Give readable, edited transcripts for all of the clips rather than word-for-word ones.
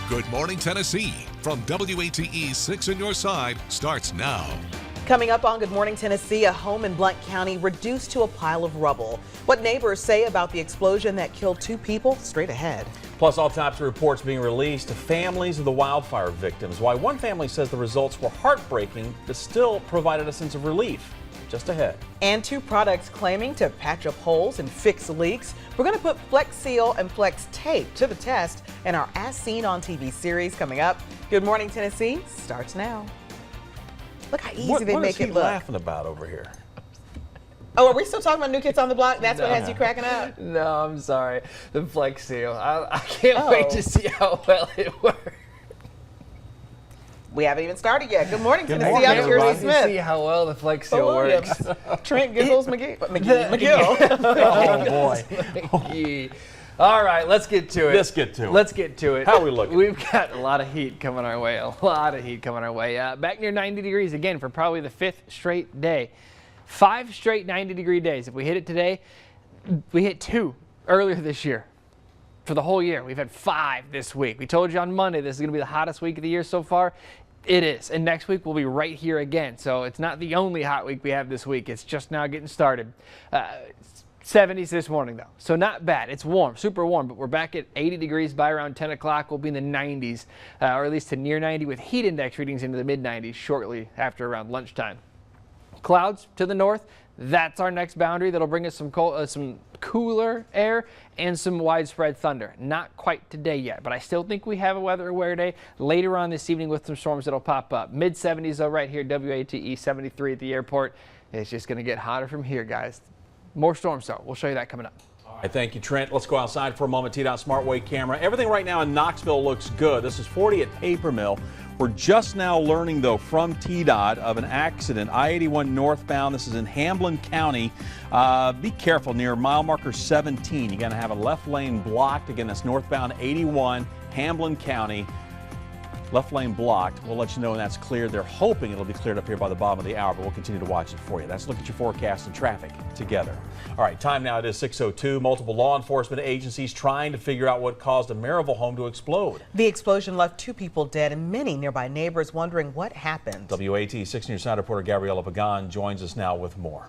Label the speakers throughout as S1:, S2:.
S1: Good Morning Tennessee from WATE 6 on your side starts now.
S2: Coming up on Good Morning Tennessee, a home in Blount County reduced to a pile of rubble. What neighbors say about the explosion that killed 2 people, straight ahead.
S3: Plus, autopsy reports being released to families of the wildfire victims. Why one family says the results were heartbreaking, but still provided a sense of relief. Just ahead.
S2: And 2 products claiming to patch up holes and fix leaks. We're going to put Flex Seal and Flex Tape to the test in our As Seen on TV series coming up. Good Morning Tennessee starts now. Look how easy they make it look.
S3: What is he laughing about over here?
S2: Oh, are we still talking about New Kids on the Block? That's what has you cracking up?
S4: No, I'm sorry. The Flex Seal. I can't wait to see how well it works.
S2: We haven't even started yet. Good morning, Tennessee.
S3: morning,
S2: I'm Shirley
S3: everybody.
S2: Smith.
S4: See how well the Flex Seal works.
S2: Trent Giggles McGill.
S3: Oh, boy.
S4: All right, let's get to it.
S3: Let's get to it.
S4: Let's get to it.
S3: How are we looking?
S4: We've got a lot of heat coming our way. A lot of heat coming our way. Back near 90 degrees again for probably the 5th straight day. 5 straight 90-degree days. If we hit it today, we hit 2 earlier this year. For the whole year, we've had 5 this week. We told you on Monday this is going to be the hottest week of the year so far. It is. And next week we'll be right here again. So it's not the only hot week we have this week. It's just now getting started. 70s this morning, though. So not bad. It's warm, super warm, but we're back at 80 degrees by around 10 o'clock. We'll be in the 90s, or at least to near 90 with heat index readings into the mid-90s shortly after around lunchtime. Clouds to the north. That's our next boundary. That'll bring us some cooler air and some widespread thunder. Not quite today yet, but I still think we have a weather aware day later on this evening with some storms that'll pop up. Mid-70s though right here, WATE 73 at the airport. It's just going to get hotter from here, guys. More storms though. We'll show you that coming up.
S3: All right, thank you, Trent. Let's go outside for a moment. T-Dot SmartWay camera. Everything right now in Knoxville looks good. This is 40 at Paper Mill. We're just now learning, though, from T-Dot of an accident. I-81 northbound. This is in Hamblin County. Be careful near mile marker 17. You're going to have a left lane blocked. Again, that's northbound 81, Hamblin County. Left lane blocked. We'll let you know when that's cleared. They're hoping it'll be cleared up here by the bottom of the hour, but we'll continue to watch it for you. Let's look at your forecast and traffic together. All right, time now. It is 6:02. Multiple law enforcement agencies trying to figure out what caused a Maryville home to explode.
S2: The explosion left 2 people dead and many nearby neighbors wondering what happened.
S3: WATE 6 News Side reporter Gabriella Pagan joins us now with more.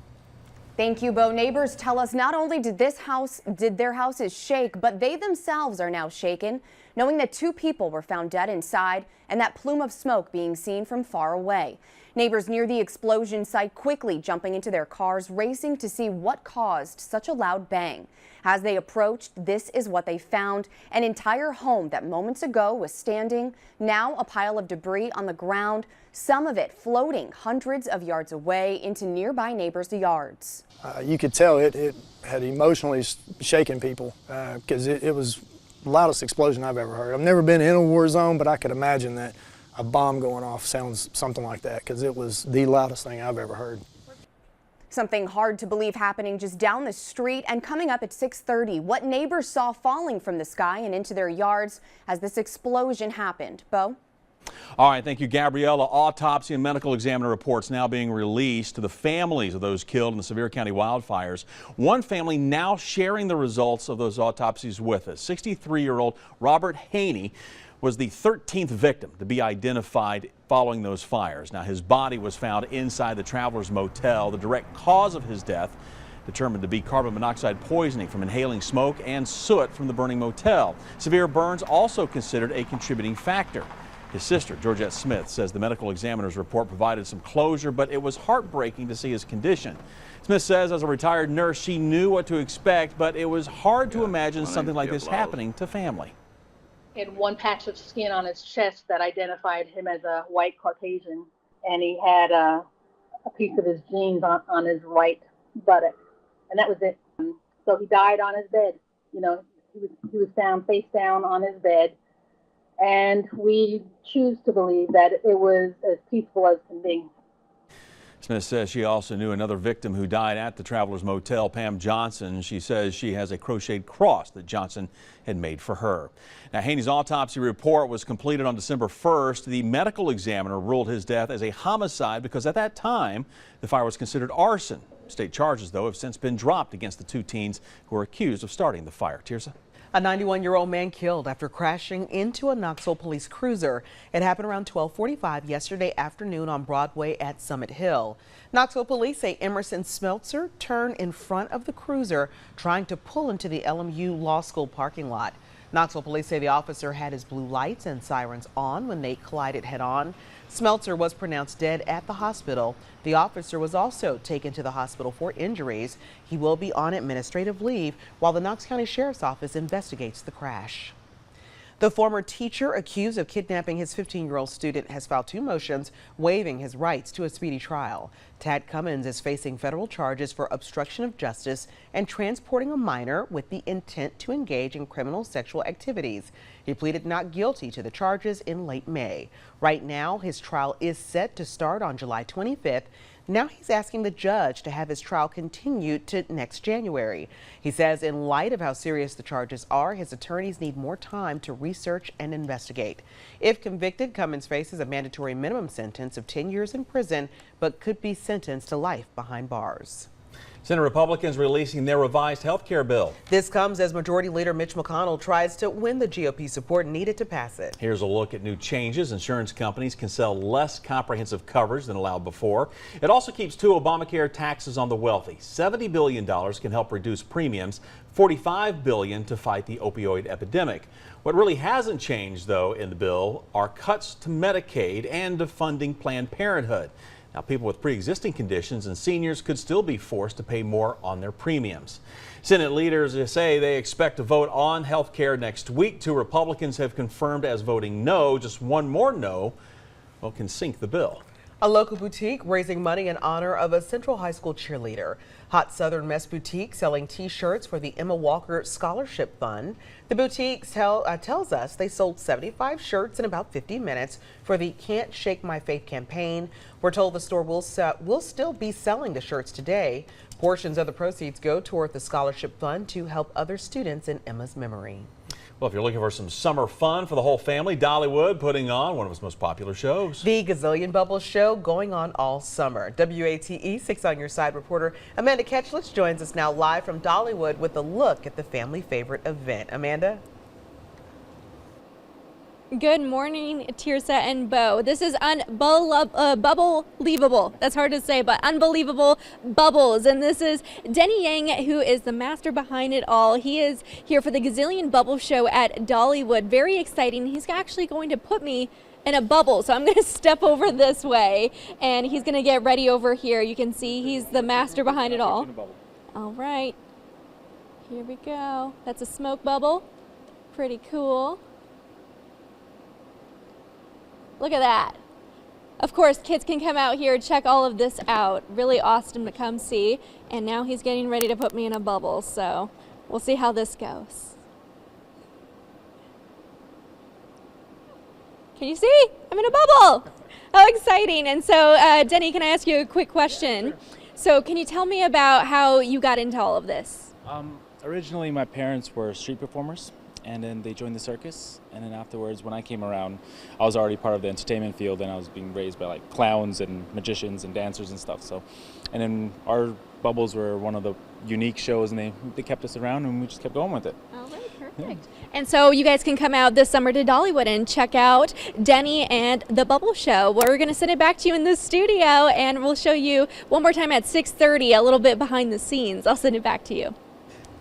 S5: Thank you, Bo. Neighbors tell us not only did their houses shake, but they themselves are now shaken, knowing that 2 people were found dead inside and that plume of smoke being seen from far away. Neighbors near the explosion site quickly jumping into their cars, racing to see what caused such a loud bang. As they approached, this is what they found: an entire home that moments ago was standing, now a pile of debris on the ground, some of it floating hundreds of yards away into nearby neighbors' yards.
S6: You could tell it had emotionally shaken people because it was the loudest explosion I've ever heard. I've never been in a war zone, but I could imagine that a bomb going off sounds something like that because it was the loudest thing I've ever heard.
S5: Something hard to believe happening just down the street and coming up at 6:30. What neighbors saw falling from the sky and into their yards as this explosion happened. Bo?
S3: All right, thank you, Gabriella. Autopsy and medical examiner reports now being released to the families of those killed in the Sevier County wildfires. One family now sharing the results of those autopsies with us. 63-year-old Robert Haney was the 13th victim to be identified following those fires. Now, his body was found inside the Travelers Motel. The direct cause of his death determined to be carbon monoxide poisoning from inhaling smoke and soot from the burning motel. Severe burns also considered a contributing factor. His sister, Georgette Smith, says the medical examiner's report provided some closure, but it was heartbreaking to see his condition. Smith says as a retired nurse, she knew what to expect, but it was hard to imagine something like this happening to family.
S7: He had one patch of skin on his chest that identified him as a white Caucasian, and he had a piece of his jeans on his right buttock, and that was it. So he died on his bed. You know, he was found face down on his bed, and we choose to believe that it was as peaceful as can be.
S3: Smith says she also knew another victim who died at the Travelers Motel, Pam Johnson. She says she has a crocheted cross that Johnson had made for her. Now, Haney's autopsy report was completed on December 1st. The medical examiner ruled his death as a homicide because at that time, the fire was considered arson. State charges, though, have since been dropped against the 2 teens who are accused of starting the fire. Tirsa?
S2: A 91-year-old man killed after crashing into a Knoxville police cruiser. It happened around 12:45 yesterday afternoon on Broadway at Summit Hill. Knoxville police say Emerson Smeltzer turned in front of the cruiser trying to pull into the LMU Law School parking lot. Knoxville police say the officer had his blue lights and sirens on when they collided head-on. Smeltzer was pronounced dead at the hospital. The officer was also taken to the hospital for injuries. He will be on administrative leave while the Knox County Sheriff's Office investigates the crash. The former teacher accused of kidnapping his 15-year-old student has filed 2 motions waiving his rights to a speedy trial. Tad Cummins is facing federal charges for obstruction of justice and transporting a minor with the intent to engage in criminal sexual activities. He pleaded not guilty to the charges in late May. Right now, his trial is set to start on July 25th. Now he's asking the judge to have his trial continued to next January. He says in light of how serious the charges are, his attorneys need more time to research and investigate. If convicted, Cummins faces a mandatory minimum sentence of 10 years in prison, but could be sentenced to life behind bars.
S3: Senate Republicans releasing their revised health care bill.
S2: This comes as Majority Leader Mitch McConnell tries to win the GOP support needed to pass it.
S3: Here's a look at new changes. Insurance companies can sell less comprehensive coverage than allowed before. It also keeps 2 Obamacare taxes on the wealthy. $70 billion can help reduce premiums, $45 billion to fight the opioid epidemic. What really hasn't changed, though, in the bill are cuts to Medicaid and to funding Planned Parenthood. Now, people with pre-existing conditions and seniors could still be forced to pay more on their premiums. Senate leaders say they expect to vote on health care next week. 2 Republicans have confirmed as voting no. Just one more no can sink the bill.
S2: A local boutique raising money in honor of a Central High School cheerleader. Hot Southern Mess Boutique selling T-shirts for the Emma Walker Scholarship Fund. The boutique tells us they sold 75 shirts in about 50 minutes for the Can't Shake My Faith campaign. We're told the store will still be selling the shirts today. Portions of the proceeds go toward the scholarship fund to help other students in Emma's memory.
S3: Well, if you're looking for some summer fun for the whole family, Dollywood putting on one of its most popular shows.
S2: The Gazillion Bubbles show going on all summer. WATE 6 on Your Side reporter Amanda Ketchlich joins us now live from Dollywood with a look at the family favorite event. Amanda?
S8: Good morning, Tirsa and Bo. This is unbelievable. That's hard to say, but unbelievable bubbles. And this is Denny Yang, who is the master behind it all. He is here for the Gazillion Bubble Show at Dollywood. Very exciting. He's actually going to put me in a bubble. So I'm going to step over this way and he's going to get ready over here. You can see he's the master behind it all. All right. Here we go. That's a smoke bubble. Pretty cool. Look at that. Of course, kids can come out here, check all of this out. Really awesome to come see. And now he's getting ready to put me in a bubble, so we'll see how this goes. Can you see? I'm in a bubble. How exciting. And so, Denny, can I ask you a quick question? So can you tell me about how you got into all of this?
S9: Originally, my parents were street performers. And then they joined the circus, and then afterwards, when I came around, I was already part of the entertainment field, and I was being raised by like clowns and magicians and dancers and stuff. So, and then our bubbles were one of the unique shows, and they kept us around, and we just kept going with it.
S8: All right, perfect. Yeah. And so you guys can come out this summer to Dollywood and check out Denny and the Bubble Show. We're going to send it back to you in the studio, and we'll show you one more time at 6:30, a little bit behind the scenes. I'll send it back to you.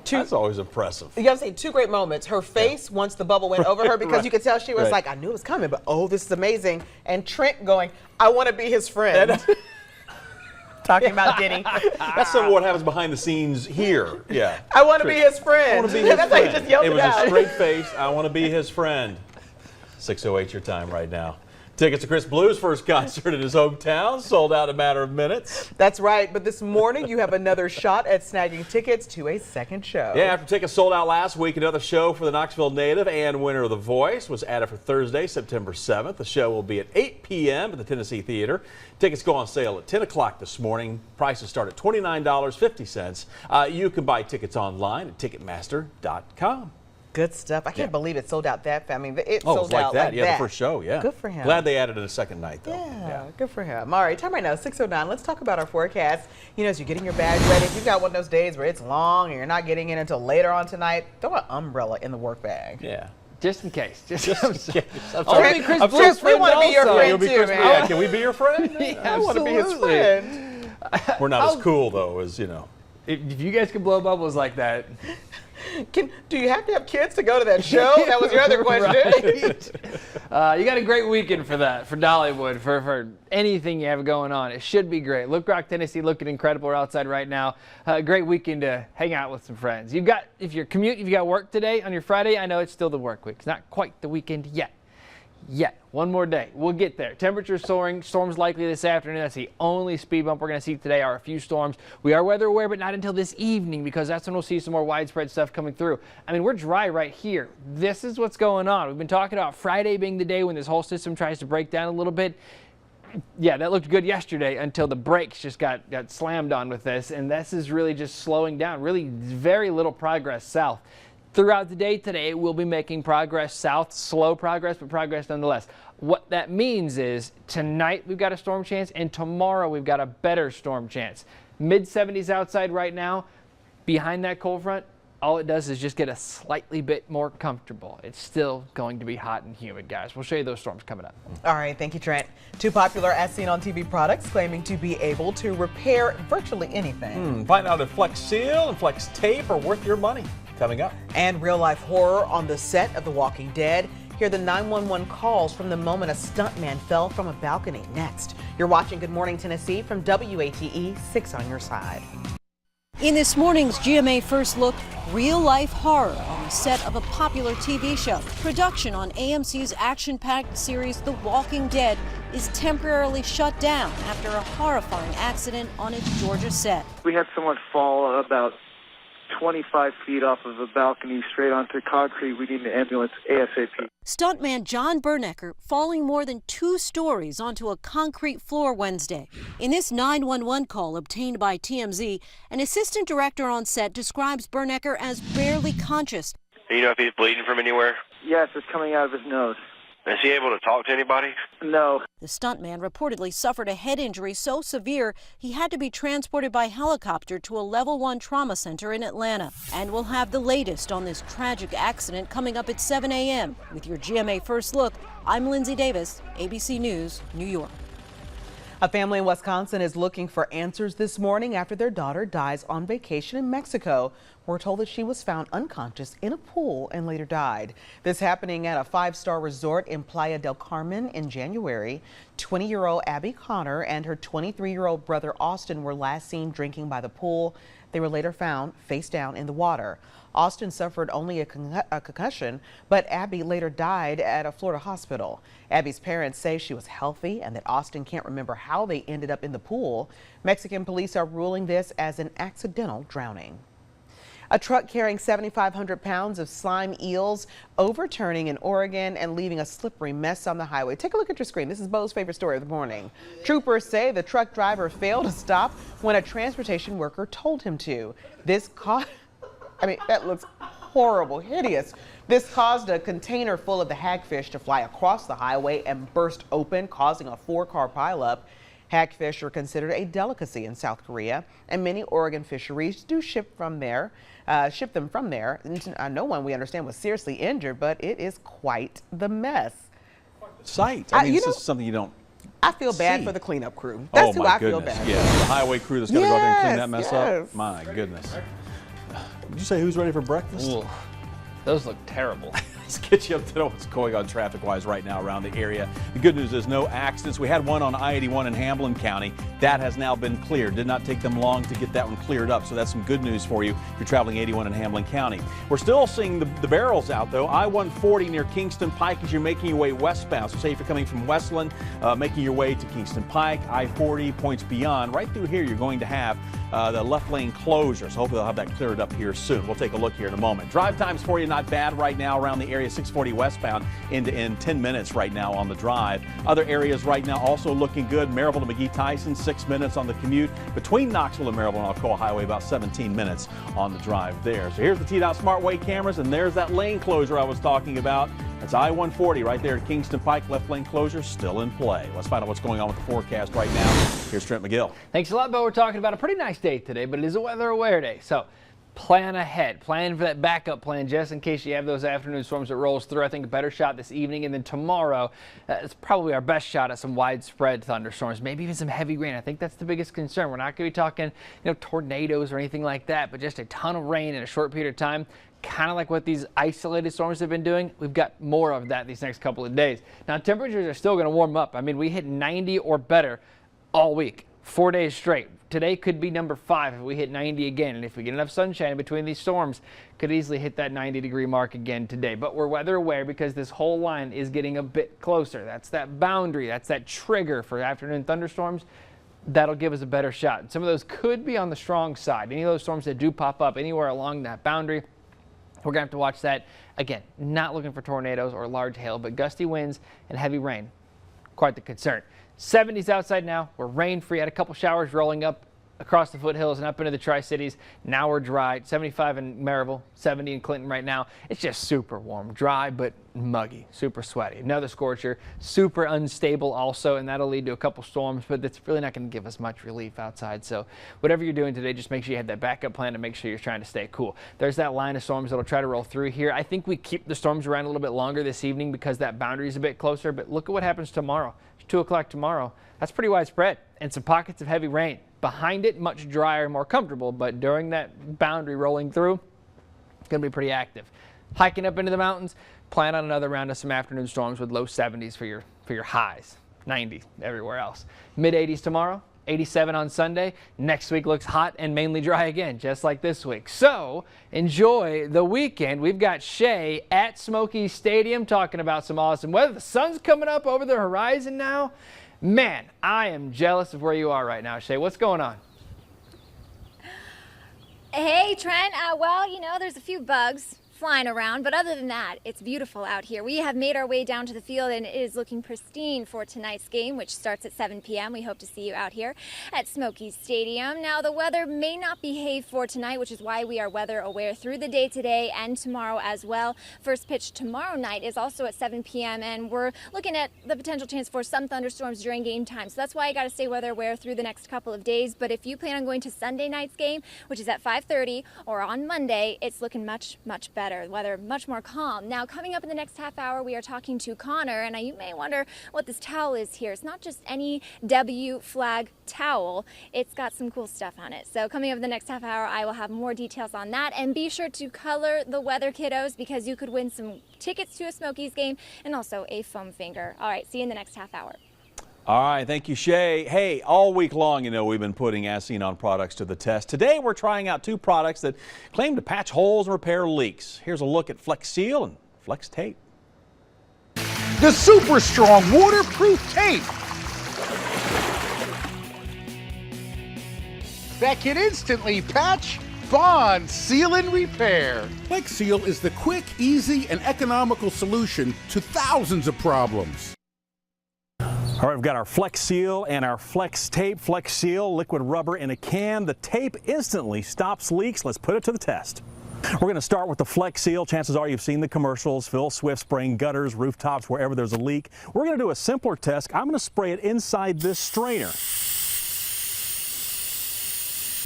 S3: That's always impressive.
S2: You gotta say 2 great moments. Her face once the bubble went over her, because
S3: right.
S2: You could tell she was like, I knew it was coming, but oh, this is amazing. And Trent going, I want to be his friend. Talking about Denny.
S3: That's some of what happens behind the scenes here. Yeah.
S2: I want to be his friend.
S3: I want to be his
S2: That's
S3: friend.
S2: how you just yelled
S3: it was
S2: out.
S3: a straight face. I want to be his friend. 6:08 your time right now. Tickets to Chris Blue's first concert in his hometown sold out in a matter of minutes.
S2: That's right, but this morning you have another shot at snagging tickets to a second show.
S3: Yeah, after tickets sold out last week, another show for the Knoxville native and winner of The Voice was added for Thursday, September 7th. The show will be at 8 p.m. at the Tennessee Theater. Tickets go on sale at 10 o'clock this morning. Prices start at $29.50. You can buy tickets online at Ticketmaster.com.
S2: Good stuff. I can't believe it sold out that fast. I mean, it
S3: Oh, it
S2: sold
S3: was like
S2: out
S3: that.
S2: like
S3: Yeah,
S2: that.
S3: the first show, yeah.
S2: Good for him.
S3: Glad they added it a second night, though.
S2: Yeah, good for him. All right, time right now, 6:09. Let's talk about our forecast. You know, as you're getting your bag ready, if you've got one of those days where it's long and you're not getting in until later on tonight, throw an umbrella in the work bag.
S3: Yeah.
S4: Just in case. Just
S3: in case.
S4: Only Chris
S3: I'm
S4: Blue's
S2: we want to be your
S4: also.
S2: friend
S3: You'll be
S2: too,
S3: Chris-
S2: man.
S3: Yeah, can we be your friend?
S2: I want to be his
S4: Absolutely.
S2: friend.
S3: We're not as cool, though, as, you know.
S4: If you guys could blow bubbles like that.
S2: Do you have to have kids to go to that show? That was your other question.
S4: You got a great weekend for that, for Dollywood, for anything you have going on. It should be great. Look Rock, Tennessee, looking incredible. We're outside right now. Great weekend to hang out with some friends. If you got work today on your Friday, I know it's still the work week. It's not quite the weekend yet. One more day. We'll get there. Temperature soaring. Storms likely this afternoon. That's the only speed bump we're going to see today are a few storms. We are weather aware, but not until this evening because that's when we'll see some more widespread stuff coming through. I mean, we're dry right here. This is what's going on. We've been talking about Friday being the day when this whole system tries to break down a little bit. Yeah, that looked good yesterday until the brakes just got slammed on with this, and this is really just slowing down. Really very little progress south. Throughout the day today, it will be making progress south, slow progress, but progress nonetheless. What that means is tonight we've got a storm chance, and tomorrow we've got a better storm chance. Mid-70s outside right now. Behind that cold front, all it does is just get us slightly bit more comfortable. It's still going to be hot and humid, guys. We'll show you those storms coming up.
S2: All right, thank you, Trent. Two popular as seen on TV products claiming to be able to repair virtually anything.
S3: Find out if Flex Seal and Flex Tape are worth your money. Coming up.
S2: And real life horror on the set of The Walking Dead. Hear the 911 calls from the moment a stuntman fell from a balcony. Next, you're watching Good Morning Tennessee from WATE 6 on your side.
S10: In this morning's GMA First Look, real life horror on the set of a popular TV show. Production on AMC's action-packed series The Walking Dead is temporarily shut down after a horrifying accident on its Georgia set.
S11: We had someone fall about 25 feet off of a balcony straight onto concrete. We need an ambulance ASAP.
S10: Stuntman John Bernecker falling more than 2 stories onto a concrete floor Wednesday. In this 911 call obtained by TMZ, an assistant director on set describes Bernecker as barely conscious.
S12: Do you know if he's bleeding from anywhere?
S11: Yes, it's coming out of his nose.
S12: Is he able to talk to anybody?
S11: No.
S10: The stuntman reportedly suffered a head injury so severe he had to be transported by helicopter to a level 1 trauma center in Atlanta. And we'll have the latest on this tragic accident coming up at 7 a.m. With your GMA First Look, I'm Lindsay Davis, ABC News, New York.
S2: A family in Wisconsin is looking for answers this morning after their daughter dies on vacation in Mexico. We're told that she was found unconscious in a pool and later died. This happening at a 5-star resort in Playa del Carmen in January. 20-year-old Abby Connor and her 23-year-old brother Austin were last seen drinking by the pool. They were later found face down in the water. Austin suffered only a concussion, but Abby later died at a Florida hospital. Abby's parents say she was healthy and that Austin can't remember how they ended up in the pool. Mexican police are ruling this as an accidental drowning. A truck carrying 7,500 pounds of slime eels overturning in Oregon and leaving a slippery mess on the highway. Take a look at your screen. This is Bo's favorite story of the morning. Troopers say the truck driver failed to stop when a transportation worker told him to. That looks horrible, hideous. This caused a container full of the hagfish to fly across the highway and burst open, causing a 4-car pileup. Hagfish are considered a delicacy in South Korea, and many Oregon fisheries do ship them from there. No one, we understand, was seriously injured, but it is quite the mess.
S3: Sight. I mean, this is something you don't.
S2: I feel bad for the cleanup crew. That's who I feel bad.
S3: Yeah, the highway crew that's got to go out there and clean that mess up. My goodness. Did you say who's ready for breakfast?
S4: Ooh, those look terrible.
S3: Let's get you up to know what's going on traffic-wise right now around the area. The good news is no accidents. We had one on I-81 in Hamlin County. That has now been cleared. Did not take them long to get that one cleared up, so that's some good news for you if you're traveling 81 in Hamlin County. We're still seeing the barrels out, though. I-140 near Kingston Pike as you're making your way westbound. So say if you're coming from Westland, making your way to Kingston Pike, I-40 points beyond. Right through here, you're going to have the left lane closure. So hopefully they'll have that cleared up here soon. We'll take a look here in a moment. Drive times for you not bad right now around the area. area 640 westbound end to end 10 minutes right now on the drive. Other areas right now also looking good. Maryville to McGee-Tyson, 6 minutes on the commute between Knoxville and Maryville and Alcoa Highway, about 17 minutes on the drive there. So here's the TDOT SmartWay cameras, and there's that lane closure I was talking about. That's I-140 right there at Kingston Pike. Left lane closure still in play. Let's find out what's going on with the forecast right now. Here's Trent McGill.
S4: Thanks a lot, Bo. We're talking about a pretty nice day today, but it is a weather aware day. So plan ahead. Plan for that backup plan just in case you have those afternoon storms that rolls through. I think a better shot this evening, and then tomorrow it's probably our best shot at some widespread thunderstorms, maybe even some heavy rain. I think that's the biggest concern. We're not going to be talking, tornadoes or anything like that, but just a ton of rain in a short period of time. Kind of like what these isolated storms have been doing. We've got more of that these next couple of days. Now, temperatures are still going to warm up. I mean, we hit 90 or better all week, 4 days straight. Today could be number 5 if we hit 90 again. And if we get enough sunshine in between these storms, could easily hit that 90-degree mark again today. But we're weather aware because this whole line is getting a bit closer. That's that boundary. That's that trigger for afternoon thunderstorms. That'll give us a better shot. Some of those could be on the strong side. Any of those storms that do pop up anywhere along that boundary, we're going to have to watch that. Again, not looking for tornadoes or large hail, but gusty winds and heavy rain. Quite the concern. 70s outside now. We're rain free. Had a couple showers rolling up across the foothills and up into the Tri-Cities. Now we're dry. 75 in Maryville, 70 in Clinton right now. It's just super warm, dry, but muggy, super sweaty. Another scorcher, super unstable also, and that'll lead to a couple storms, but that's really not going to give us much relief outside. So whatever you're doing today, just make sure you have that backup plan to make sure you're trying to stay cool. There's that line of storms that'll try to roll through here. I think we keep the storms around a little bit longer this evening because that boundary is a bit closer, but look at what happens tomorrow. It's 2 o'clock tomorrow. That's pretty widespread, and some pockets of heavy rain. Behind it, much drier, more comfortable, but during that boundary rolling through, it's going to be pretty active. Hiking up into the mountains, plan on another round of some afternoon storms with low 70s for your highs, 90 everywhere else. Mid-80s tomorrow, 87 on Sunday. Next week looks hot and mainly dry again, just like this week. So enjoy the weekend. We've got Shay at Smoky Stadium talking about some awesome weather. The sun's coming up over the horizon now. Man, I am jealous of where you are right now, Shay. What's going on?
S13: Hey, Trent. Well, there's a few bugs flying around, but other than that, it's beautiful out here. We have made our way down to the field, and it is looking pristine for tonight's game, which starts at 7 p.m. We hope to see you out here at Smoky Stadium. Now, the weather may not behave for tonight, which is why we are weather aware through the day today and tomorrow as well. First pitch tomorrow night is also at 7 p.m., and we're looking at the potential chance for some thunderstorms during game time. So that's why I got to stay weather aware through the next couple of days. But if you plan on going to Sunday night's game, which is at 5:30, or on Monday, it's looking much, much better. Weather much more calm. Now, coming up in the next half hour, we are talking to Connor, and you may wonder what this towel is here. It's not just any W flag towel. It's got some cool stuff on it. So coming up in the next half hour, I will have more details on that. And be sure to color the weather, kiddos, because you could win some tickets to a Smokies game and also a foam finger. All right, see you in the next half hour.
S3: All right, thank you, Shay. Hey, all week long, we've been putting As-Seen-On products to the test. Today, we're trying out 2 products that claim to patch holes and repair leaks. Here's a look at Flex Seal and Flex Tape.
S14: The super strong waterproof tape that can instantly patch, bond, seal, and repair. Flex Seal is the quick, easy, and economical solution to thousands of problems.
S3: All right, we've got our Flex Seal and our Flex Tape. Flex Seal, liquid rubber in a can. The tape instantly stops leaks. Let's put it to the test. We're going to start with the Flex Seal. Chances are you've seen the commercials. Phil Swift spraying gutters, rooftops, wherever there's a leak. We're going to do a simpler test. I'm going to spray it inside this strainer.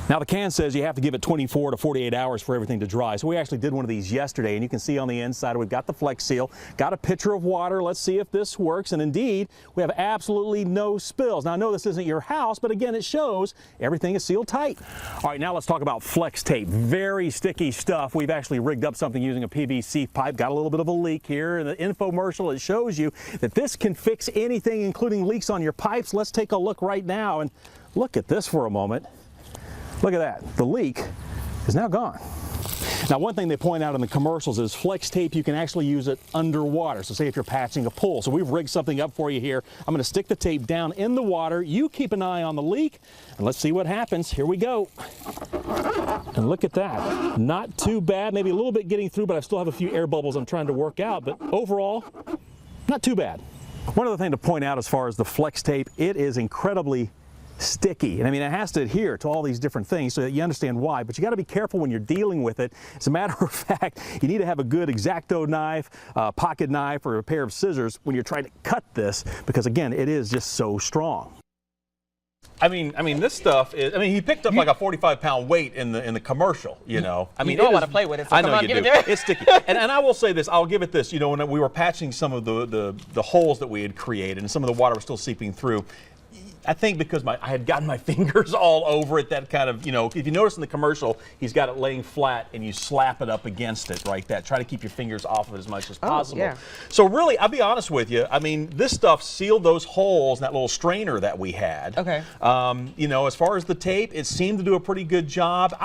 S3: Now, the can says you have to give it 24 to 48 hours for everything to dry. So we actually did one of these yesterday, and you can see on the inside we've got the Flex Seal, got a pitcher of water. Let's see if this works. And indeed, we have absolutely no spills. Now, I know this isn't your house, but again, it shows everything is sealed tight. All right, now let's talk about Flex Tape. Very sticky stuff. We've actually rigged up something using a PVC pipe. Got a little bit of a leak here. In the infomercial, it shows you that this can fix anything, including leaks on your pipes. Let's take a look right now and look at this for a moment. Look at that. The leak is now gone. Now, one thing they point out in the commercials is flex tape, you can actually use it underwater. So say if you're patching a pool. So we've rigged something up for you here. I'm going to stick the tape down in the water. You keep an eye on the leak, and let's see what happens. Here we go. And look at that. Not too bad. Maybe a little bit getting through, but I still have a few air bubbles I'm trying to work out. But overall, not too bad. One other thing to point out as far as the flex tape, it is incredibly sticky. And I mean, it has to adhere to all these different things so that you understand why, but you got to be careful when you're dealing with it. As a matter of fact, you need to have a good X-Acto knife, pocket knife, or a pair of scissors when you're trying to cut this, because again, it is just so strong. I mean, this stuff is. I mean, he picked up like a 45-pound weight in the commercial. You know, I mean,
S2: you don't want to play with it. So
S3: I know
S2: come on,
S3: you
S2: give
S3: do.
S2: it
S3: It's sticky. And I will say this. I'll give it this. You know, when we were patching some of the holes that we had created, and some of the water was still seeping through. I think because I had gotten my fingers all over it, that kind of, you know, if you notice in the commercial, he's got it laying flat and you slap it up against it like that. Try to keep your fingers off of it as much as possible.
S2: Yeah.
S3: So really, I'll be honest with you, I mean, this stuff sealed those holes in that little strainer that we had.
S2: Okay.
S3: You know, as far as the tape, it seemed to do a pretty good job.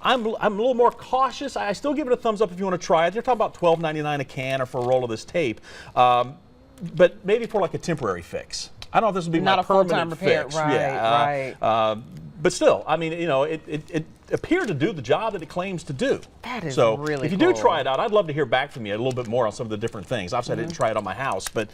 S3: I'm a little more cautious. I still give it a thumbs up if you want to try it. They're talking about $12.99 a can or for a roll of this tape. But maybe for like a temporary fix. I don't know if this would be
S2: not
S3: my
S2: a full-time
S3: permanent
S2: repair,
S3: fix.
S2: right?
S3: Right. But still, I mean, you know, it appeared to do the job that it claims to do.
S2: That is
S3: so
S2: really
S3: if you
S2: cool.
S3: do try it out, I'd love to hear back from you a little bit more on some of the different things. Obviously, I didn't try it on my house, but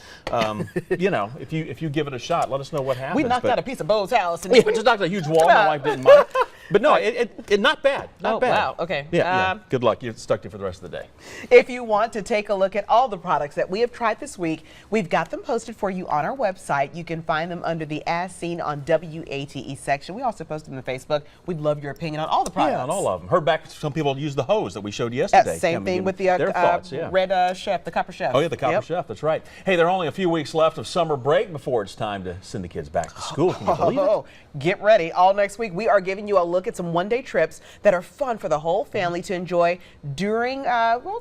S3: you know, if you give it a shot, let us know what happens.
S2: We knocked out a piece of Bo's house. And
S3: we just knocked a huge wall. My wife didn't mind. But no, it not bad. Not bad.
S2: Wow. Okay.
S3: Yeah. Good luck. You're stuck to you for the rest of the day.
S2: If you want to take a look at all the products that we have tried this week, we've got them posted for you on our website. You can find them under the As Seen on WATE section. We also post them on Facebook. We'd love your opinion on all the products.
S3: Yeah, on all of them. Heard back some people use the hose that we showed yesterday.
S2: Same thing with the red chef, the copper chef.
S3: Oh yeah, the copper chef. That's right. Hey, there are only a few weeks left of summer break before it's time to send the kids back to school. Can you believe it?
S2: Get ready. All next week, we are giving you a look at some one-day trips that are fun for the whole family to enjoy during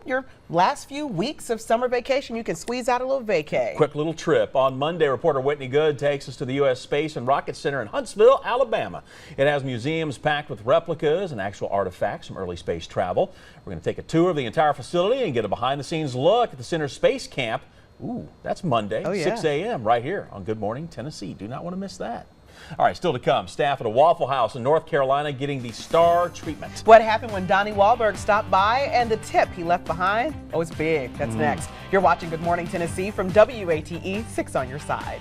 S2: your last few weeks of summer vacation. You can squeeze out a little vacay.
S3: Quick little trip. On Monday, reporter Whitney Good takes us to the U.S. Space and Rocket Center in Huntsville, Alabama. It has museums packed with replicas and actual artifacts from early space travel. We're going to take a tour of the entire facility and get a behind-the-scenes look at the Center Space Camp. Ooh, that's Monday, 6 a.m. right here on Good Morning Tennessee. Do not want to miss that. All right, still to come, staff at a Waffle House in North Carolina getting the star treatment.
S2: What happened when Donnie Wahlberg stopped by and the tip he left behind? Oh, it's big. That's next. You're watching Good Morning Tennessee from WATE 6 on your side.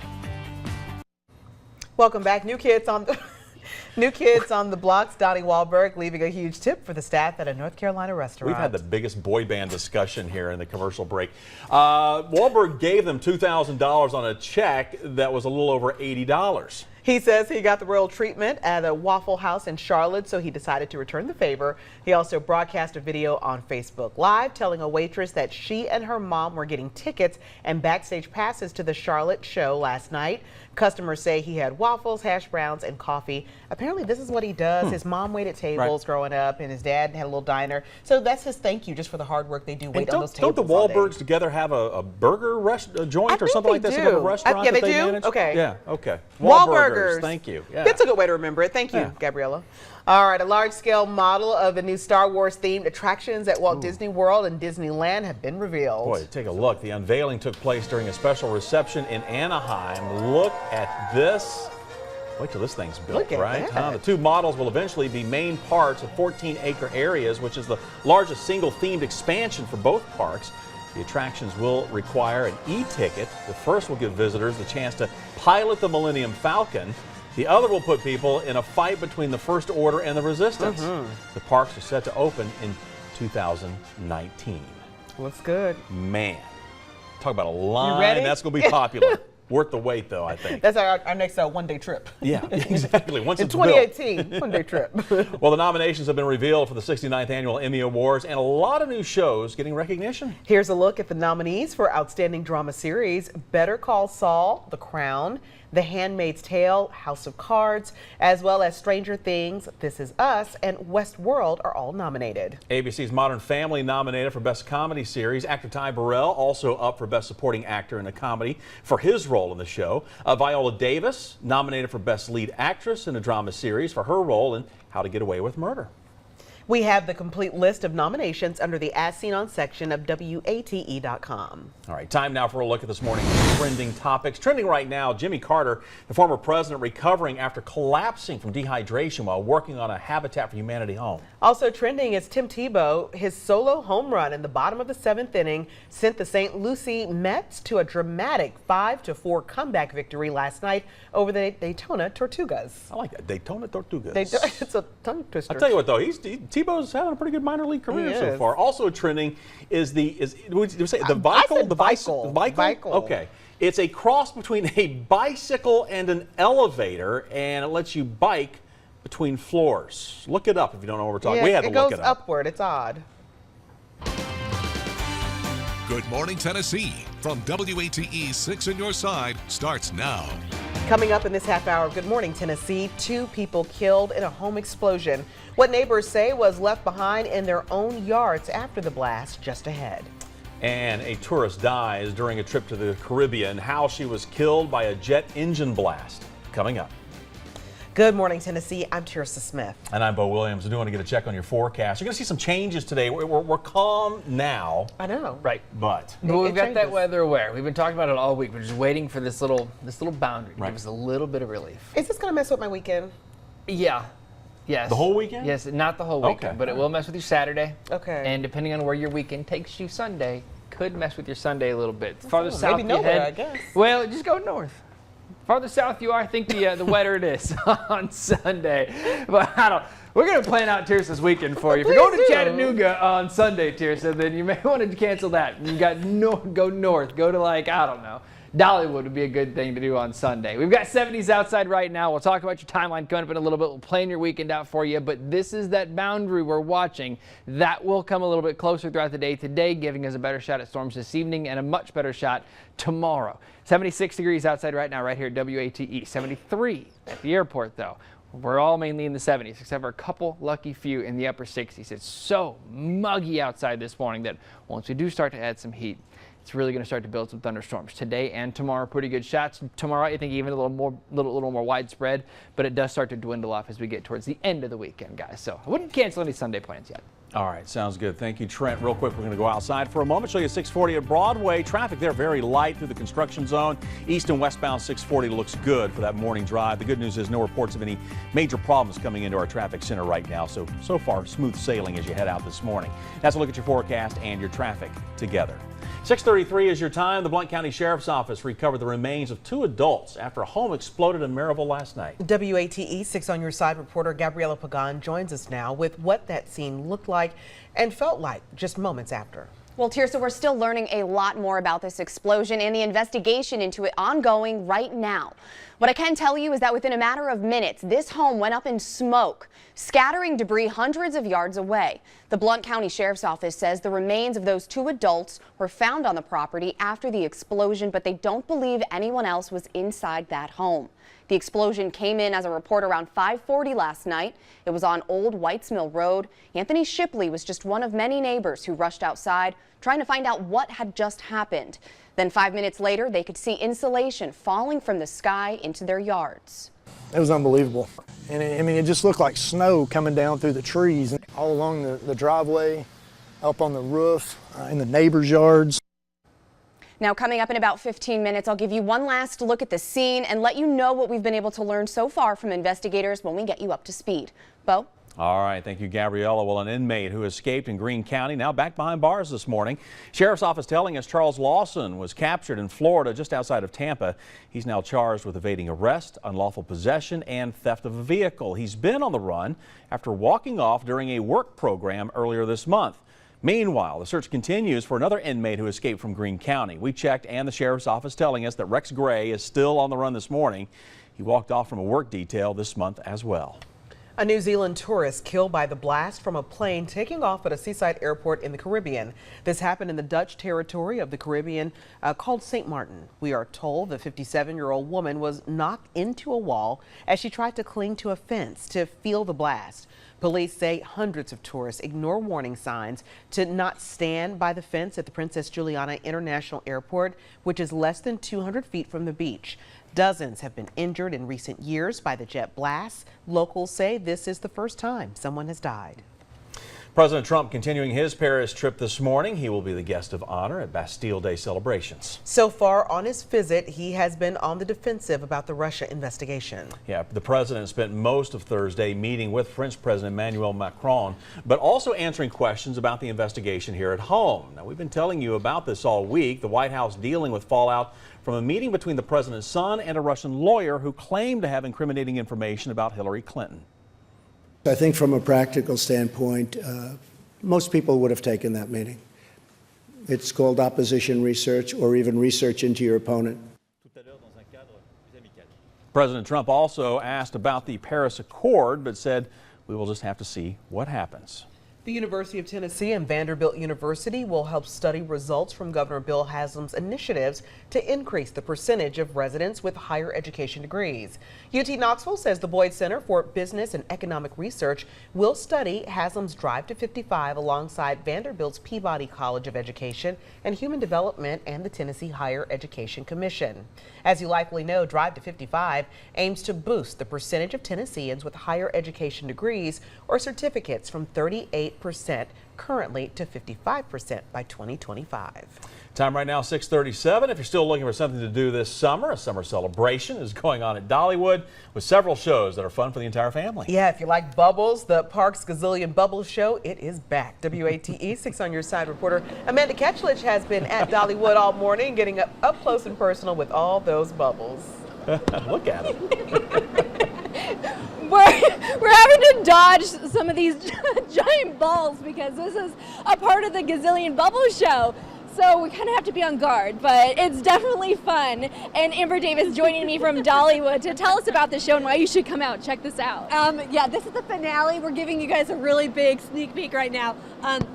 S2: Welcome back. New Kids on the Blocks. Donnie Wahlberg leaving a huge tip for the staff at a North Carolina restaurant.
S3: We've had the biggest boy band discussion here in the commercial break. Wahlberg gave them $2,000 on a check that was a little over $80.
S2: He says he got the royal treatment at a Waffle House in Charlotte, so he decided to return the favor. He also broadcast a video on Facebook Live telling a waitress that she and her mom were getting tickets and backstage passes to the Charlotte show last night. Customers say he had waffles, hash browns, and coffee. Apparently, this is what he does. His mom waited tables growing up, and his dad had a little diner. So that's his thank you just for the hard work they do. Wait on those tables.
S3: Don't the Wahlbergs together have a burger joint or something like that? Some kind of restaurant
S2: yeah, they
S3: that
S2: do.
S3: Manage?
S2: Okay.
S3: Yeah. Okay.
S2: Wahlburgers.
S3: Thank you. Yeah.
S2: That's a good way to remember it. Thank you, Gabriella. All right, a large-scale model of the new Star Wars-themed attractions at Walt Disney World and Disneyland have been revealed.
S3: Boy, take a look. The unveiling took place during a special reception in Anaheim. Look at this. Wait till this thing's built, right? The two models will eventually be main parts of 14-acre areas, which is the largest single-themed expansion for both parks. The attractions will require an e-ticket. The first will give visitors the chance to pilot the Millennium Falcon. The other will put people in a fight between the First Order and the Resistance. The parks are set to open in 2019.
S2: Looks good.
S3: Man, talk about a line.
S2: You ready?
S3: That's going to be popular. Worth the wait, though, I think.
S2: That's our next one-day trip.
S3: Yeah, exactly. Once
S2: in
S3: it's
S2: 2018, one-day trip.
S3: Well, the nominations have been revealed for the 69th Annual Emmy Awards and a lot of new shows getting recognition.
S2: Here's a look at the nominees for Outstanding Drama Series: Better Call Saul, The Crown, The Handmaid's Tale, House of Cards, as well as Stranger Things, This Is Us, and Westworld are all nominated.
S3: ABC's Modern Family nominated for Best Comedy Series. Actor Ty Burrell also up for Best Supporting Actor in a Comedy for his role in the show. Viola Davis nominated for Best Lead Actress in a Drama Series for her role in How to Get Away with Murder.
S2: We have the complete list of nominations under the As Seen On section of WATE.com.
S3: All right, time now for a look at this morning's trending topics. Trending right now, Jimmy Carter, the former president, recovering after collapsing from dehydration while working on a Habitat for Humanity home.
S2: Also trending is Tim Tebow. His solo home run in the bottom of the 7th inning sent the St. Lucie Mets to a dramatic 5-4 comeback victory last night over the Daytona Tortugas.
S3: I like that, Daytona Tortugas.
S2: It's a tongue twister.
S3: I'll tell you what, though, Tebow's having a pretty good minor league career so far. Also trending is the bicycle. Okay, it's a cross between a bicycle and an elevator, and it lets you bike between floors. Look it up if you don't know what we're talking.
S2: Yeah,
S3: we had to look it up.
S2: It goes upward. It's odd.
S1: Good Morning Tennessee from WATE 6 on your side starts now.
S2: Coming up in this half hour, Good Morning Tennessee, 2 people killed in a home explosion. What neighbors say was left behind in their own yards after the blast just ahead.
S3: And a tourist dies during a trip to the Caribbean. How she was killed by a jet engine blast. Coming up.
S2: Good Morning Tennessee, I'm Tirsa Smith.
S3: And I'm Bo Williams. I do want to get a check on your forecast. You're going to see some changes today. We're calm now.
S2: I know.
S4: Right.
S3: But
S4: we've got that weather aware. We've been talking about it all week. We're just waiting for this little boundary to give us a little bit of relief.
S2: Is this going to mess with my weekend?
S4: Yeah. Yes.
S3: The whole weekend?
S4: Yes, not the whole weekend, but it will mess with your Saturday.
S2: Okay.
S4: And depending on where your weekend takes you Sunday, could mess with your Sunday a little bit. Farther south
S2: maybe
S4: you
S2: nowhere,
S4: head,
S2: I guess.
S4: Well, just go north. Farther south you are, I think the wetter it is on Sunday. But we're going to plan out Tirsa's weekend for you. If you're going to Chattanooga on Sunday, Tirsa, then you may want to cancel that. You got go north. Go to I don't know. Dollywood would be a good thing to do on Sunday. We've got 70s outside right now. We'll talk about your timeline coming up in a little bit. We'll plan your weekend out for you, but this is that boundary we're watching. That will come a little bit closer throughout the day today, giving us a better shot at storms this evening and a much better shot tomorrow. 76 degrees outside right now, right here at WATE. 73 at the airport, though. We're all mainly in the 70s, except for a couple lucky few in the upper 60s. It's so muggy outside this morning that once we do start to add some heat, it's really going to start to build some thunderstorms today and tomorrow. Pretty good shots tomorrow. I think even a little more widespread, but it does start to dwindle off as we get towards the end of the weekend, guys. So I wouldn't cancel any Sunday plans yet.
S3: All right, sounds good. Thank you, Trent. Real quick, we're going to go outside for a moment. Show you 640 at Broadway. Traffic there very light through the construction zone. East and westbound 640 looks good for that morning drive. The good news is no reports of any major problems coming into our traffic center right now. So far, smooth sailing as you head out this morning. That's a look at your forecast and your traffic together. 6:33 is your time. The Blount County Sheriff's Office recovered the remains of 2 adults after a home exploded in Maryville last night.
S2: WATE 6 on your side reporter Gabriella Pagan joins us now with what that scene looked like and felt like just moments after.
S5: Well, Tirsa, we're still learning a lot more about this explosion and the investigation into it ongoing right now. What I can tell you is that within a matter of minutes, this home went up in smoke, scattering debris hundreds of yards away. The Blount County Sheriff's Office says the remains of those 2 adults were found on the property after the explosion, but they don't believe anyone else was inside that home. The explosion came in as a report around 5:40 last night. It was on Old Whites Mill Road. Anthony Shipley was just one of many neighbors who rushed outside trying to find out what had just happened. Then 5 minutes later, they could see insulation falling from the sky into their yards.
S6: It was unbelievable. And it just looked like snow coming down through the trees and all along the driveway, up on the roof, in the neighbors' yards.
S5: Now, coming up in about 15 minutes, I'll give you one last look at the scene and let you know what we've been able to learn so far from investigators when we get you up to speed. Bo?
S3: All right, thank you, Gabriella. Well, an inmate who escaped in Greene County now back behind bars this morning. Sheriff's Office telling us Charles Lawson was captured in Florida just outside of Tampa. He's now charged with evading arrest, unlawful possession, and theft of a vehicle. He's been on the run after walking off during a work program earlier this month. Meanwhile, the search continues for another inmate who escaped from Greene County. We checked, and the Sheriff's Office telling us that Rex Gray is still on the run this morning. He walked off from a work detail this month as well.
S2: A New Zealand tourist killed by the blast from a plane taking off at a seaside airport in the Caribbean. This happened in the Dutch territory of the Caribbean called St. Martin. We are told the 57-year-old woman was knocked into a wall as she tried to cling to a fence to feel the blast. Police say hundreds of tourists ignore warning signs to not stand by the fence at the Princess Juliana International Airport, which is less than 200 feet from the beach. Dozens have been injured in recent years by the jet blasts. Locals say this is the first time someone has died.
S3: President Trump continuing his Paris trip this morning. He will be the guest of honor at Bastille Day celebrations.
S2: So far on his visit, he has been on the defensive about the Russia investigation.
S3: Yeah, the president spent most of Thursday meeting with French President Emmanuel Macron, but also answering questions about the investigation here at home. Now, we've been telling you about this all week. The White House dealing with fallout from a meeting between the president's son and a Russian lawyer who claimed to have incriminating information about Hillary Clinton.
S15: I think from a practical standpoint, most people would have taken that meeting. It's called opposition research or even research into your opponent.
S3: President Trump also asked about the Paris Accord, but said we will just have to see what happens.
S2: The University of Tennessee and Vanderbilt University will help study results from Governor Bill Haslam's initiatives to increase the percentage of residents with higher education degrees. UT Knoxville says the Boyd Center for Business and Economic Research will study Haslam's Drive to 55 alongside Vanderbilt's Peabody College of Education and Human Development and the Tennessee Higher Education Commission. As you likely know, Drive to 55 aims to boost the percentage of Tennesseans with higher education degrees or certificates from 38% currently to 55% by 2025.
S3: Time right now, 6:37. If you're still looking for something to do this summer, a summer celebration is going on at Dollywood with several shows that are fun for the entire family.
S2: Yeah, if you like bubbles, the Parks Gazillion Bubbles Show, it is back. WATE 6 on your side reporter Amanda Ketchlich has been at Dollywood all morning, getting up close and personal with all those bubbles.
S3: Look at it.
S8: We're having to dodge some of these giant balls because this is a part of the Gazillion Bubble Show. So we kind of have to be on guard, but it's definitely fun. And Amber Davis joining me from Dollywood to tell us about the show and why you should come out. Check this out.
S16: Yeah, this is the finale. We're giving you guys a really big sneak peek right now.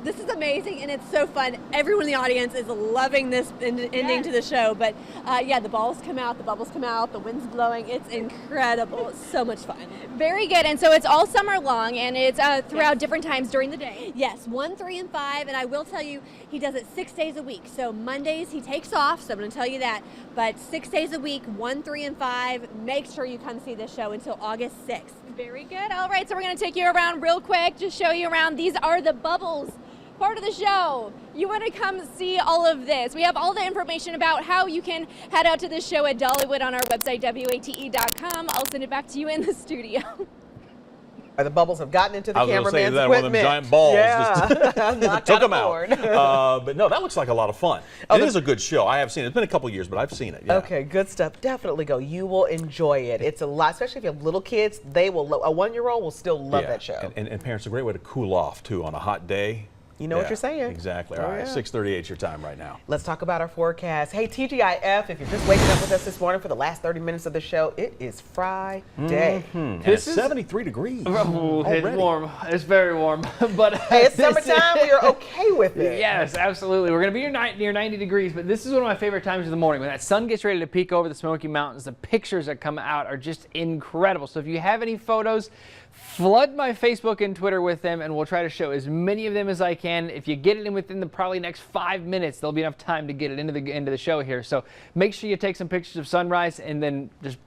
S16: This is amazing and it's so fun. Everyone in the audience is loving this ending to the show. But yeah, the balls come out, the bubbles come out, the wind's blowing. It's incredible. It's so much fun.
S8: Very good. And so it's all summer long and it's throughout different times during the day.
S16: Yes, 1, 3, and 5. And I will tell you, he does it 6 days a week. So Mondays he takes off, so I'm going to tell you that. But 6 days a week, 1, 3, and 5. Make sure you come see this show until August 6th.
S8: Very good. All right, so we're going to take you around real quick, just show you around. These are the bubbles, part of the show. You want to come see all of this. We have all the information about how you can head out to this show at Dollywood on our website, WATE.com. I'll send it back to you in the studio.
S2: The bubbles have gotten into the cameraman's
S3: equipment.
S2: One
S3: of them giant balls.
S2: Yeah.
S3: Took them out. But no, that looks like a lot of fun. It is a good show. I have seen it. It's been a couple years, but I've seen it. Yeah.
S2: Okay, good stuff. Definitely go. You will enjoy it. It's a lot, especially if you have little kids. They will. A 1-year-old will still love that show.
S3: And parents, a great way to cool off too on a hot day.
S2: You know what you're saying.
S3: Exactly. All right, 6:38 your time right now.
S2: Let's talk about our forecast. Hey, TGIF, if you're just waking up with us this morning for the last 30 minutes of the show, it is Friday.
S3: It's 73 degrees.
S4: It's warm. It's very warm. But
S2: hey, it's summertime. We are okay with it.
S4: Yes, absolutely. We're going to be near 90 degrees, but this is one of my favorite times of the morning. When that sun gets ready to peek over the Smoky Mountains, the pictures that come out are just incredible. So if you have any photos, flood my Facebook and Twitter with them, and we'll try to show as many of them as I can. If you get it in within the probably next 5 minutes, there'll be enough time to get it into the show here. So make sure you take some pictures of sunrise and then just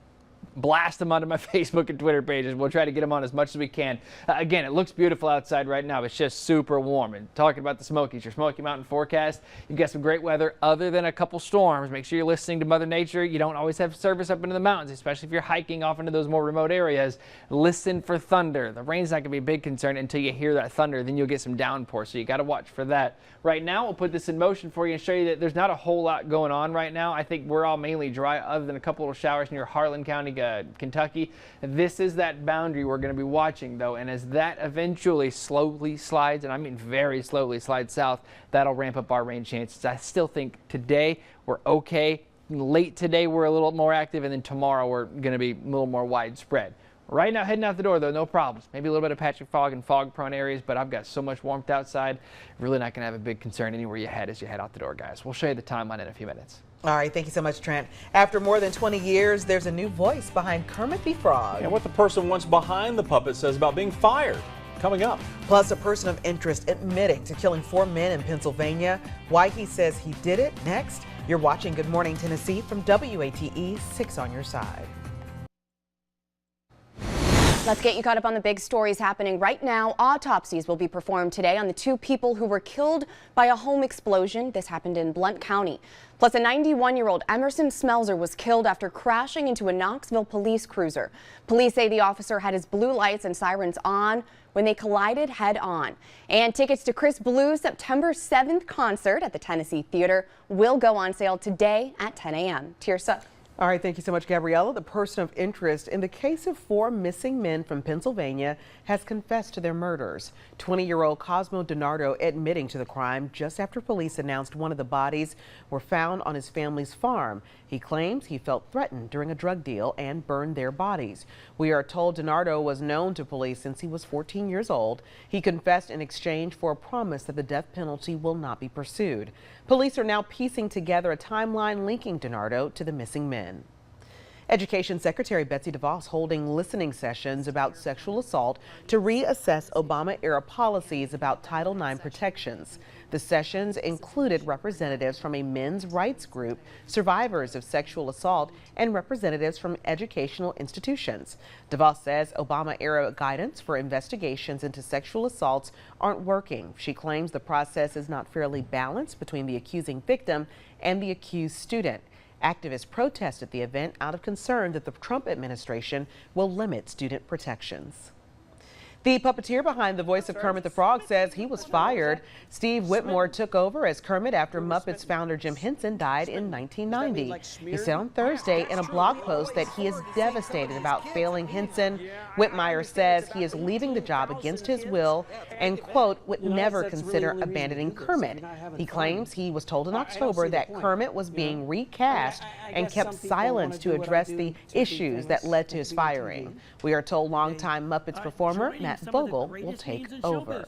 S4: blast them onto my Facebook and Twitter pages. We'll try to get them on as much as we can. Again, it looks beautiful outside right now. It's just super warm. And talking about the Smokies, your Smoky Mountain forecast, you've got some great weather other than a couple storms. Make sure you're listening to Mother Nature. You don't always have service up into the mountains, especially if you're hiking off into those more remote areas. Listen for thunder. The rain's not going to be a big concern until you hear that thunder. Then you'll get some downpour, so you got to watch for that. Right now, we'll put this in motion for you and show you that there's not a whole lot going on right now. I think we're all mainly dry other than a couple of showers near Harlan County, Kentucky. This is that boundary we're going to be watching, though, and as that eventually slowly slides, and I mean very slowly slides south, that'll ramp up our rain chances. I still think today we're okay. Late today we're a little more active, and then tomorrow we're going to be a little more widespread. Right now, heading out the door, though, no problems. Maybe a little bit of patchy fog and fog-prone areas, but I've got so much warmth outside, really not going to have a big concern anywhere you head as you head out the door, guys. We'll show you the timeline in a few minutes.
S2: All right, thank you so much, Trent. After more than 20 years, there's a new voice behind Kermit the Frog.
S3: And what the person once behind the puppet says about being fired. Coming up.
S2: Plus, a person of interest admitting to killing 4 men in Pennsylvania. Why he says he did it. Next, you're watching Good Morning Tennessee from WATE 6 on your side.
S5: Let's get you caught up on the big stories happening right now. Autopsies will be performed today on the 2 people who were killed by a home explosion. This happened in Blount County. Plus, a 91-year-old Emerson Smelzer was killed after crashing into a Knoxville police cruiser. Police say the officer had his blue lights and sirens on when they collided head-on. And tickets to Chris Blue's September 7th concert at the Tennessee Theater will go on sale today at 10 a.m. Tirsa.
S2: All right, thank you so much, Gabriella. The person of interest in the case of 4 missing men from Pennsylvania has confessed to their murders. 20-year-old Cosmo DiNardo admitting to the crime just after police announced one of the bodies were found on his family's farm. He claims he felt threatened during a drug deal and burned their bodies. We are told DiNardo was known to police since he was 14 years old. He confessed in exchange for a promise that the death penalty will not be pursued. Police are now piecing together a timeline linking DiNardo to the missing men. Education Secretary Betsy DeVos holding listening sessions about sexual assault to reassess Obama-era policies about Title IX protections. The sessions included representatives from a men's rights group, survivors of sexual assault, and representatives from educational institutions. DeVos says Obama-era guidance for investigations into sexual assaults aren't working. She claims the process is not fairly balanced between the accusing victim and the accused student. Activists protested the event out of concern that the Trump administration will limit student protections. The puppeteer behind the voice of Kermit the Frog says he was fired. Steve Whitmore took over as Kermit after Muppets founder Jim Henson died in 1990. He said on Thursday in a blog post that he is devastated about failing Henson. Whitmire says he is leaving the job against his will and, quote, would never consider abandoning Kermit. He claims he was told in October that Kermit was being recast and kept silence to address the issues that led to his firing. We are told longtime Muppets performer Matt Vogel will take over.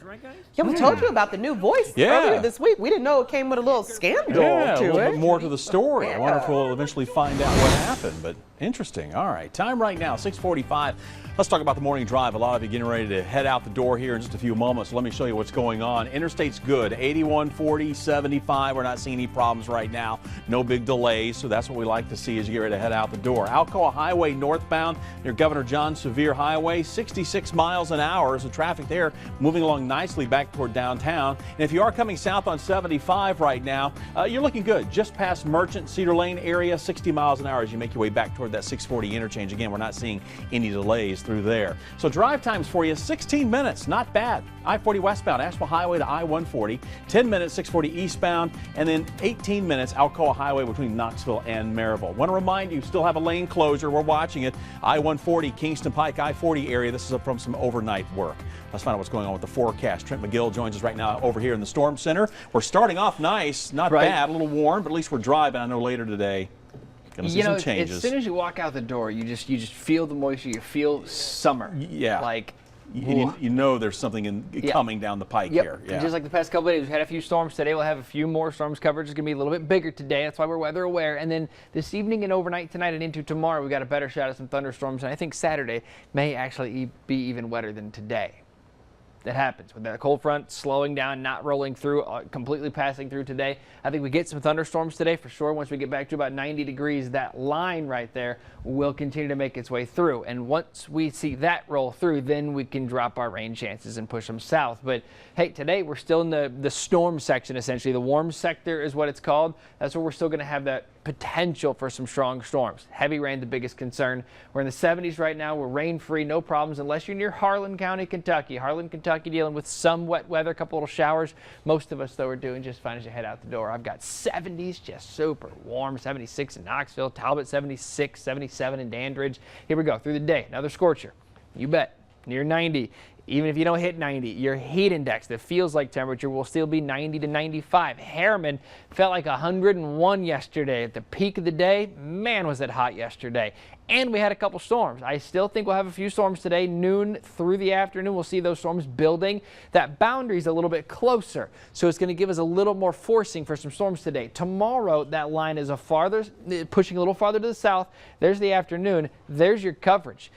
S2: Yeah, we told you about the new voice earlier this week. We didn't know it came with a little scandal to
S3: a little
S2: it.
S3: bit more to the story. I wonder if we'll eventually find out what happened, but interesting. All right, time right now, 6:45. Let's talk about the morning drive. A lot of you getting ready to head out the door here in just a few moments. Let me show you what's going on. Interstate's good. 81, 40, 75. We're not seeing any problems right now. No big delays, so that's what we like to see as you get ready to head out the door. Alcoa Highway northbound near Governor John Sevier Highway, 66 miles an hour. So traffic there moving along nicely back toward downtown. And if you are coming south on 75 right now, you're looking good. Just past Merchant, Cedar Lane area, 60 miles an hour as you make your way back toward that 640 interchange. Again, we're not seeing any delays through there. So drive times for you, 16 minutes, not bad. I-40 westbound, Asheville Highway to I-140, 10 minutes, 640 eastbound, and then 18 minutes, Alcoa Highway between Knoxville and Maryville. Want to remind you, still have a lane closure. We're watching it. I-140, Kingston Pike, I-40 area. This is from some overnight work. Let's find out what's going on with the forecast. Trent McGill joins us right now over here in the Storm Center. We're starting off nice, not bad, a little warm, but at least we're driving. I know later today. Gonna see some changes.
S4: As soon as you walk out the door, you just feel the moisture. You feel summer.
S3: Yeah.
S4: Like
S3: you know there's something coming down the pike here. Yeah.
S4: Just like the past couple of days, we've had a few storms today. We'll have a few more storms. Coverage is going to be a little bit bigger today. That's why we're weather aware. And then this evening and overnight tonight and into tomorrow, we got a better shot of some thunderstorms. And I think Saturday may actually be even wetter than today. That happens with that cold front slowing down, not rolling through, completely passing through today. I think we get some thunderstorms today for sure. Once we get back to about 90 degrees, that line right there will continue to make its way through. And once we see that roll through, then we can drop our rain chances and push them south. But hey, today we're still in the storm section, essentially. The warm sector is what it's called. That's where we're still going to have that potential for some strong storms. Heavy rain, the biggest concern. We're in the 70s right now. We're rain-free, no problems, unless you're near Harlan County, Kentucky. Harlan, Kentucky dealing with some wet weather, a couple little showers. Most of us, though, are doing just fine as you head out the door. I've got 70s, just super warm. 76 in Knoxville, Talbot 76, 77 in Dandridge. Here we go through the day. Another scorcher. You bet. Near 90. Even if you don't hit 90, your heat index that feels like temperature will still be 90 to 95. Harriman felt like 101 yesterday. At the peak of the day, man, was it hot yesterday. And we had a couple storms. I still think we'll have a few storms today, noon through the afternoon. We'll see those storms building. That boundary's a little bit closer, so it's going to give us a little more forcing for some storms today. Tomorrow, that line is pushing a little farther to the south. There's the afternoon. There's your coverage.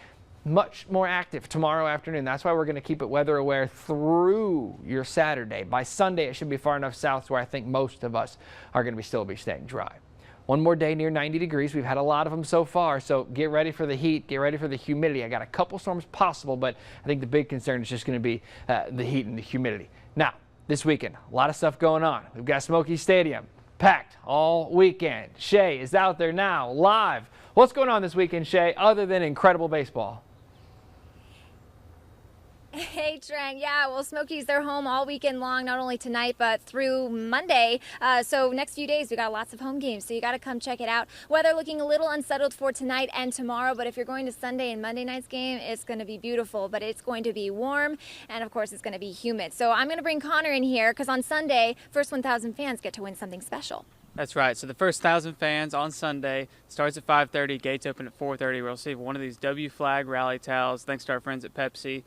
S4: Much more active tomorrow afternoon. That's why we're going to keep it weather aware through your Saturday. By Sunday, it should be far enough south where I think most of us are going to still be staying dry. one more day near 90 degrees. We've had a lot of them so far, so get ready for the heat, get ready for the humidity. I got a couple storms possible, but I think the big concern is just going to be the heat and the humidity. Now, this weekend, a lot of stuff going on. We've got Smoky Stadium packed all weekend. Shay is out there now, live. What's going on this weekend, Shay, other than incredible baseball?
S13: Hey, Trent. Yeah, well, Smokies, they're home all weekend long, not only tonight, but through Monday. So next few days, we got lots of home games, so you got to come check it out. Weather looking a little unsettled for tonight and tomorrow, but if you're going to Sunday and Monday night's game, it's going to be beautiful, but it's going to be warm, and of course, it's going to be humid. So I'm going to bring Connor in here, because on Sunday, first 1,000 fans get to win something special.
S17: That's right. So the first 1,000 fans on Sunday starts at 5:30. Gates open at 4:30. We'll receive one of these W flag rally towels. Thanks to our friends at Pepsi.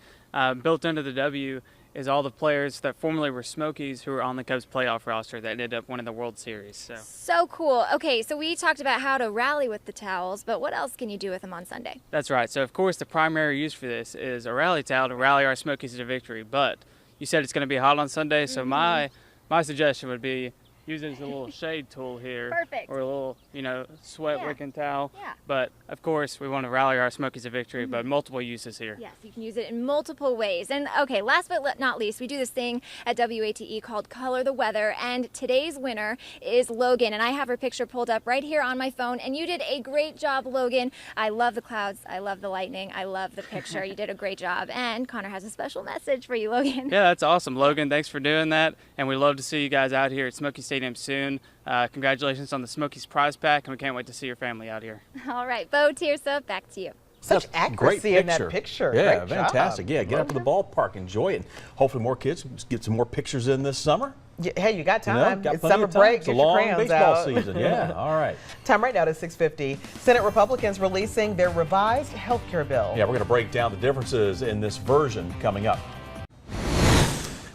S17: Built into the W is all the players that formerly were Smokies who were on the Cubs playoff roster that ended up winning the World Series.
S13: So cool. Okay, so we talked about how to rally with the towels, but what else can you do with them on Sunday?
S17: That's right. So of course the primary use for this is a rally towel to rally our Smokies to victory. But you said it's going to be hot on Sunday, so my suggestion would be use it as a little shade tool here.
S13: Perfect.
S17: Or a little, sweat wicking towel.
S13: Yeah.
S17: But of course, we want to rally our Smokies to victory, but multiple uses here.
S13: Yes, you can use it in multiple ways. And okay, last but not least, we do this thing at WATE called Color the Weather, and today's winner is Logan, and I have her picture pulled up right here on my phone, and you did a great job, Logan. I love the clouds, I love the lightning, I love the picture. You did a great job, and Connor has a special message for you, Logan.
S17: Yeah, that's awesome, Logan. Thanks for doing that, and we love to see you guys out here at Smoky Stadium soon. Congratulations on the Smokies prize pack, and we can't wait to see your family out here.
S13: All right, Bo Tirsa, back to you.
S2: Such accuracy in that picture.
S3: Yeah,
S2: Great
S3: fantastic.
S2: job.
S3: Yeah, get up to the ballpark, enjoy it. Hopefully more kids get some more pictures in this summer.
S2: Yeah, hey, you got time.
S3: Got
S2: It's
S3: plenty
S2: summer
S3: of time.
S2: break.
S3: It's
S2: Get
S3: a
S2: your
S3: long
S2: crayons
S3: baseball
S2: out.
S3: season. Yeah, all right.
S2: Time right now to 6:50. Senate Republicans releasing their revised health care bill.
S3: Yeah, we're going to break down the differences in this version coming up.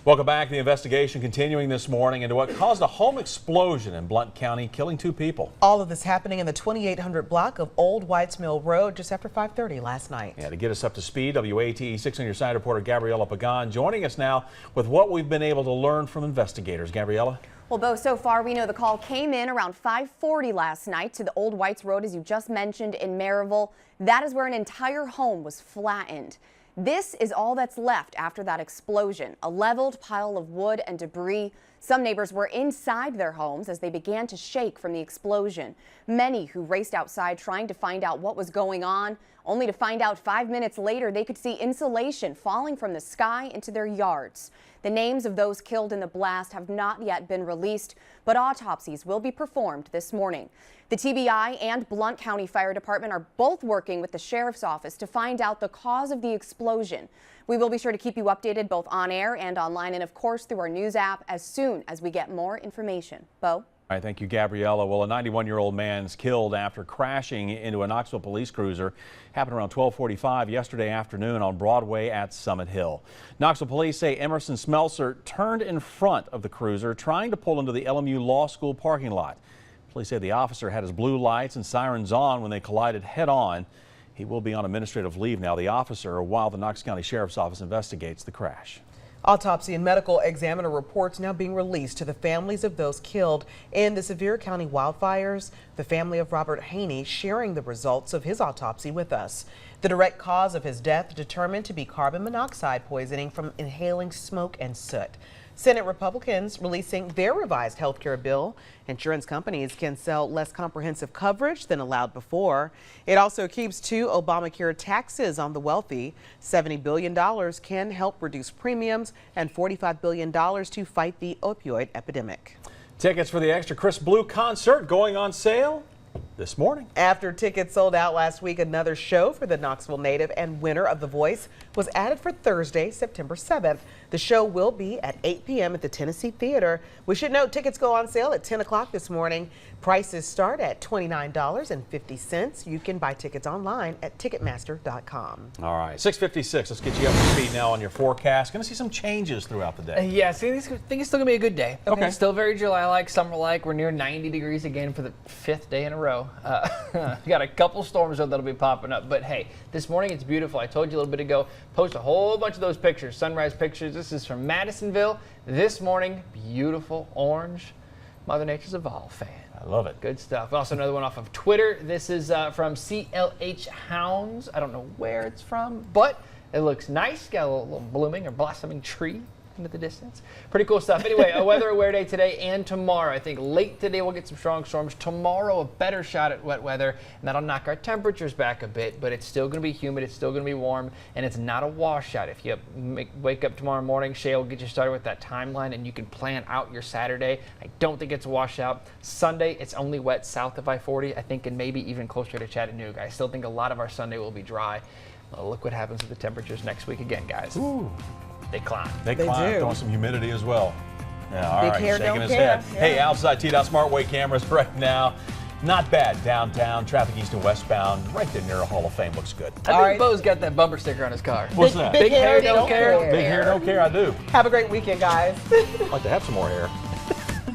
S3: Welcome back. The investigation continuing this morning into what caused a home explosion in Blount County, killing 2 people.
S2: All of this happening in the 2800 block of Old Whites Mill Road just after 5:30 last night.
S3: Yeah, to get us up to speed, WATE 6 on your side reporter Gabriella Pagan joining us now with what we've been able to learn from investigators. Gabriella?
S5: Well, Bo, so far we know the call came in around 5:40 last night to the Old Whites Road, as you just mentioned, in Maryville. That is where an entire home was flattened. This is all that's left after that explosion, a leveled pile of wood and debris. Some neighbors were inside their homes as they began to shake from the explosion. Many who raced outside trying to find out what was going on, only to find out 5 minutes later they could see insulation falling from the sky into their yards. The names of those killed in the blast have not yet been released, but autopsies will be performed this morning. The TBI and Blount County Fire Department are both working with the Sheriff's Office to find out the cause of the explosion. We will be sure to keep you updated both on air and online, and of course through our news app as soon as we get more information. Bo?
S3: All right, thank you, Gabriella. Well, a 91-year-old man's killed after crashing into a Knoxville police cruiser. Happened around 12:45 yesterday afternoon on Broadway at Summit Hill. Knoxville police say Emerson Smelser turned in front of the cruiser, trying to pull into the LMU Law School parking lot. Police say the officer had his blue lights and sirens on when they collided head-on. He will be on administrative leave now, the officer, while the Knox County Sheriff's Office investigates the crash.
S2: Autopsy and medical examiner reports now being released to the families of those killed in the Sevier County wildfires. The family of Robert Haney sharing the results of his autopsy with us. The direct cause of his death determined to be carbon monoxide poisoning from inhaling smoke and soot. Senate Republicans releasing their revised health care bill. Insurance companies can sell less comprehensive coverage than allowed before. It also keeps 2 Obamacare taxes on the wealthy. $70 billion can help reduce premiums and $45 billion to fight the opioid epidemic.
S3: Tickets for the Extra Crisp Blue concert going on sale this morning.
S2: After tickets sold out last week, another show for the Knoxville native and winner of The Voice was added for Thursday, September 7th. The show will be at 8 p.m. at the Tennessee Theater. We should note tickets go on sale at 10 o'clock this morning. Prices start at $29.50. You can buy tickets online at Ticketmaster.com.
S3: All right, 6:56. Let's get you up to speed now on your forecast. Going to see some changes throughout the day.
S4: Yeah, see, I think it's still going to be a good day.
S3: Okay.
S4: It's still very July-like, summer-like. We're near 90 degrees again for the 5th day in a row. We got a couple storms though that'll be popping up. But hey, this morning it's beautiful. I told you a little bit ago, post a whole bunch of those pictures, sunrise pictures. This is from Madisonville. This morning, beautiful orange. Mother Nature's a Vol fan.
S3: I love it.
S4: Good stuff. Also another one off of Twitter. This is from CLH Hounds. I don't know where it's from, but it looks nice. Got a little blooming or blossoming tree into the distance. Pretty cool stuff. Anyway, a weather aware day today and tomorrow. I think late today we'll get some strong storms. Tomorrow a better shot at wet weather, and that'll knock our temperatures back a bit, but it's still going to be humid, it's still going to be warm, and it's not a washout. If you wake up tomorrow morning, Shay will get you started with that timeline, and you can plan out your Saturday. I don't think it's a washout. Sunday, it's only wet south of I-40, I think, and maybe even closer to Chattanooga. I still think a lot of our Sunday will be dry. Well, look what happens with the temperatures next week again, guys.
S3: Ooh.
S4: They climb.
S3: They climb, throwing some humidity as well. Yeah, all
S2: Big
S3: right,
S2: hair,
S3: shaking
S2: don't
S3: his
S2: care.
S3: head.
S2: Yeah.
S3: Hey, outside T-Dot Smartway cameras right now. Not bad downtown, traffic east and westbound, right there near a Hall of Fame. Looks good.
S4: I think Bo's got that bumper sticker on his car.
S3: What's that?
S2: Big hair, don't care.
S3: Big hair, don't care, I do.
S2: Have a great weekend, guys.
S3: I'd like to have some more hair.